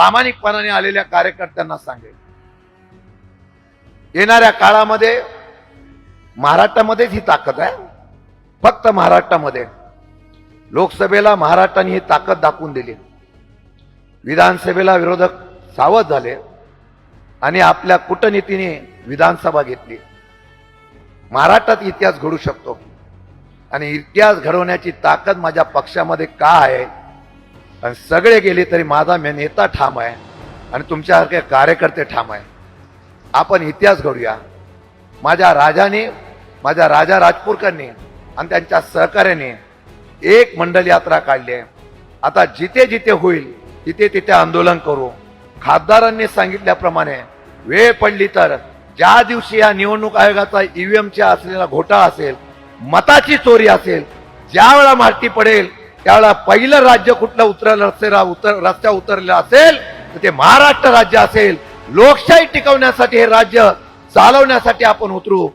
प्रामाणिकपणाने आलेल्या कार्यकर्त्यांना सांगेल, येणाऱ्या काळामध्ये महाराष्ट्रामध्येच ही ताकद आहे, फक्त महाराष्ट्रामध्ये. लोकसभेला महाराष्ट्राने ही ताकद दाखवून दिली, विधानसभेला विरोधक सावध झाले आणि आपल्या कूटनीतीने विधानसभा घेतली. महाराष्ट्रात इतिहास घडू शकतो आणि इतिहास घडवण्याची ताकद माझ्या पक्षामध्ये का आहे. आणि सगळे गेले तरी माझा नेता ठाम आहे आणि तुमच्यासारखे कार्यकर्ते ठाम आहे. आपण इतिहास घडूया. माझ्या राजा राजपूरकरांनी आणि त्यांच्या सहकार्याने एक मंडल यात्रा काढली आहे. आता जिथे जिथे होईल तिथे तिथे आंदोलन करू. खासदारांनी सांगितल्याप्रमाणे वेळ पडली तर ज्या दिवशी या निवडणूक आयोगाचा ईव्हीएमच्या असलेला घोटाळा असेल, मताची चोरी असेल, ज्या वेळा माहिती पडेल त्यावेळेला पहिलं राज्य कुठलं रस्त्यावर उतरलेलं असेल तर ते महाराष्ट्र राज्य असेल. लोकशाही टिकवण्यासाठी हे राज्य चालवण्यासाठी आपण उतरू.